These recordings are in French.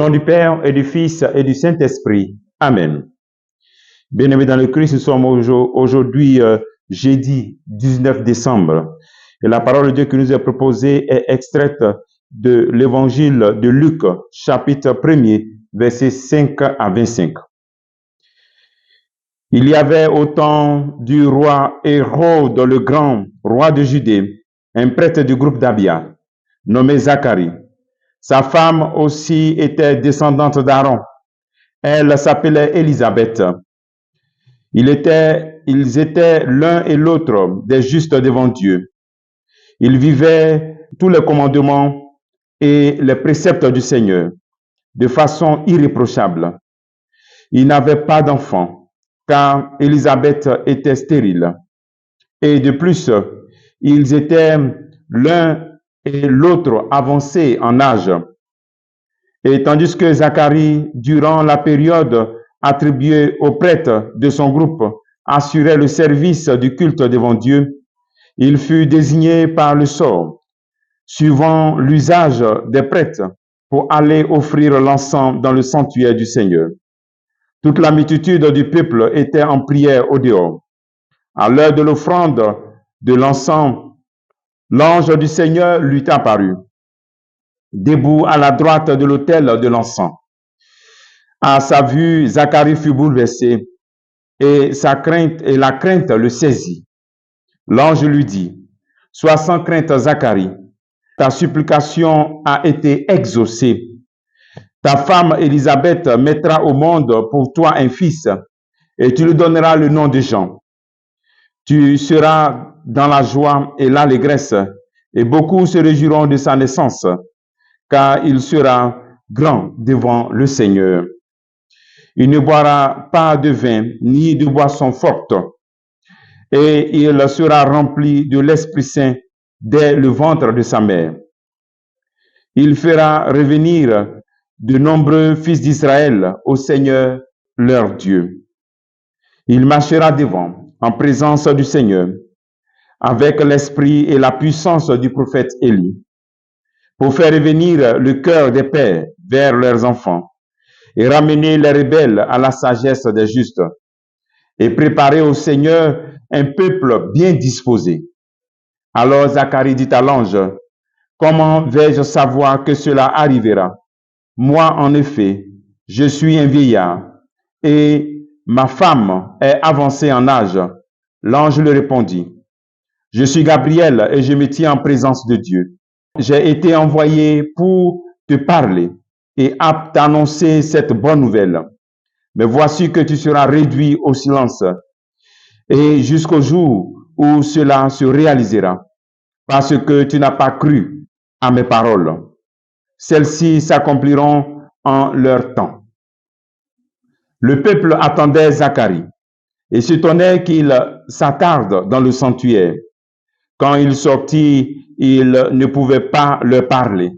nom du Père et du Fils et du Saint-Esprit. Amen. Bien-aimés dans le Christ, nous sommes aujourd'hui jeudi 19 décembre. Et la parole de Dieu qui nous est proposée est extraite de l'évangile de Luc, chapitre 1er, versets 5 à 25. Il y avait au temps du roi Hérode le Grand, roi de Judée, un prêtre du groupe d'Abia, nommé Zacharie. Sa femme aussi était descendante d'Aaron. Elle s'appelait Élisabeth. Ils étaient l'un et l'autre des justes devant Dieu. Ils vivaient tous les commandements et les préceptes du Seigneur de façon irréprochable. Ils n'avaient pas d'enfants, car Élisabeth était stérile. Et de plus, ils étaient l'un et l'autre avancés en âge. Et tandis que Zacharie, durant la période attribuée aux prêtres de son groupe, assurait le service du culte devant Dieu, il fut désigné par le sort, suivant l'usage des prêtres, pour aller offrir l'encens dans le sanctuaire du Seigneur. Toute la multitude du peuple était en prière au dehors. À l'heure de l'offrande de l'encens, l'ange du Seigneur lui apparut, debout à la droite de l'autel de l'encens. À sa vue, Zacharie fut bouleversé et la crainte le saisit. L'ange lui dit, « Sois sans crainte, Zacharie, ta supplication a été exaucée. Ta femme Élisabeth mettra au monde pour toi un fils et tu lui donneras le nom de Jean. Tu seras dans la joie et l'allégresse et beaucoup se réjouiront de sa naissance, car il sera grand devant le Seigneur. Il ne boira pas de vin ni de boisson forte, et il sera rempli de l'Esprit Saint dès le ventre de sa mère. Il fera revenir de nombreux fils d'Israël au Seigneur leur Dieu. Il marchera devant, en présence du Seigneur, avec l'esprit et la puissance du prophète Élie, pour faire revenir le cœur des pères vers leurs enfants, et ramener les rebelles à la sagesse des justes, et préparer au Seigneur un peuple bien disposé. Alors Zacharie dit à l'ange, « Comment vais-je savoir que cela arrivera? Moi, en effet, je suis un vieillard, et ma femme est avancée en âge. » L'ange lui répondit, « Je suis Gabriel, et je me tiens en présence de Dieu. J'ai été envoyé pour te parler et à t'annoncer cette bonne nouvelle. Mais voici que tu seras réduit au silence et jusqu'au jour où cela se réalisera, parce que tu n'as pas cru à mes paroles. Celles-ci s'accompliront en leur temps. » Le peuple attendait Zacharie et s'étonnait qu'il s'attarde dans le sanctuaire. Quand il sortit, il ne pouvait pas leur parler.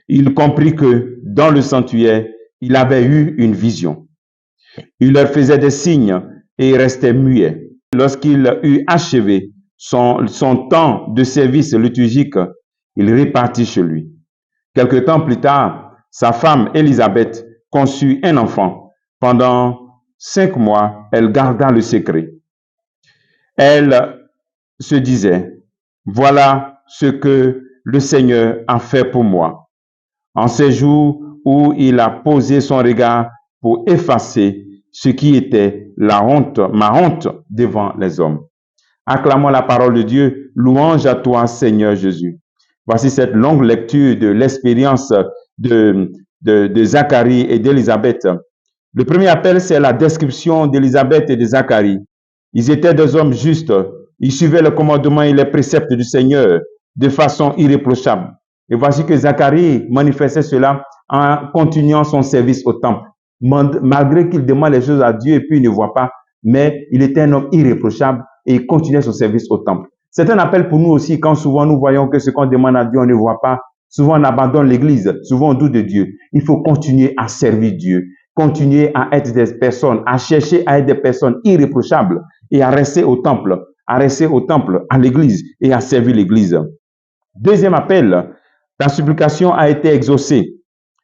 Il comprit que dans le sanctuaire, il avait eu une vision. Il leur faisait des signes et restait muet. Lorsqu'il eut achevé son temps de service liturgique, il repartit chez lui. Quelque temps plus tard, sa femme Élisabeth conçut un enfant. Pendant 5 mois, elle garda le secret. Elle se disait, « Voilà ce que le Seigneur a fait pour moi. » En ces jours où il a posé son regard pour effacer ce qui était ma honte devant les hommes. Acclamons la parole de Dieu. Louange à toi, Seigneur Jésus. Voici cette longue lecture de l'expérience de Zacharie et d'Élisabeth. Le premier appel, c'est la description d'Élisabeth et de Zacharie. Ils étaient des hommes justes. Ils suivaient le commandement et les préceptes du Seigneur de façon irréprochable. Et voici que Zacharie manifestait cela en continuant son service au temple. Malgré qu'il demande les choses à Dieu et puis il ne voit pas, mais il était un homme irréprochable et il continuait son service au temple. C'est un appel pour nous aussi quand souvent nous voyons que ce qu'on demande à Dieu, on ne voit pas. Souvent on abandonne l'église, souvent on doute de Dieu. Il faut continuer à servir Dieu, continuer à être des personnes, à chercher à être des personnes irréprochables et à rester au temple, à l'église et à servir l'église. Deuxième appel, ta supplication a été exaucée.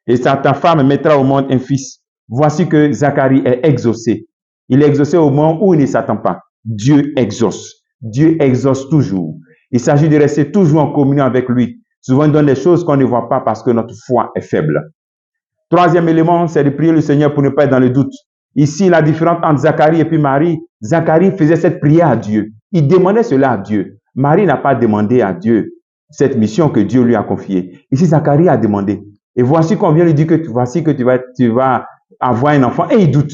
et ta femme mettra au monde un fils. Voici que Zacharie est exaucé. Il est exaucé au moment où il ne s'attend pas. Dieu exauce. Dieu exauce toujours. Il s'agit de rester toujours en communion avec lui. Souvent, il donne des choses qu'on ne voit pas parce que notre foi est faible. Troisième élément, c'est de prier le Seigneur pour ne pas être dans le doute. Ici, la différence entre Zacharie et puis Marie, Zacharie faisait cette prière à Dieu. Il demandait cela à Dieu. Marie n'a pas demandé à Dieu cette mission que Dieu lui a confiée. Ici, Zacharie a demandé. Et voici qu'on vient lui dire que voici que tu vas avoir un enfant. Et il doute.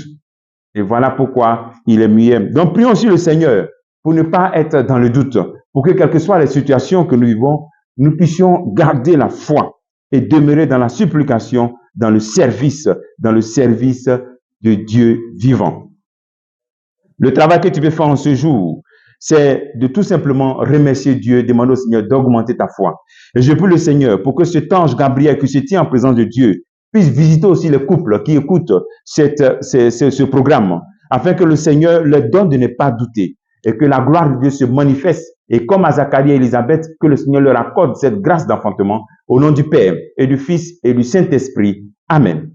Et voilà pourquoi il est muet. Donc, prions aussi le Seigneur pour ne pas être dans le doute. Pour que, quelles que soient les situations que nous vivons, nous puissions garder la foi et demeurer dans la supplication, dans le service de Dieu vivant. Le travail que tu veux faire en ce jour, c'est de tout simplement remercier Dieu, demander au Seigneur d'augmenter ta foi. Et je prie le Seigneur pour que cet ange Gabriel qui se tient en présence de Dieu puisse visiter aussi les couples qui écoutent ce programme, afin que le Seigneur leur donne de ne pas douter et que la gloire de Dieu se manifeste. Et comme à Zacharie et Élisabeth, que le Seigneur leur accorde cette grâce d'enfantement au nom du Père et du Fils et du Saint-Esprit. Amen.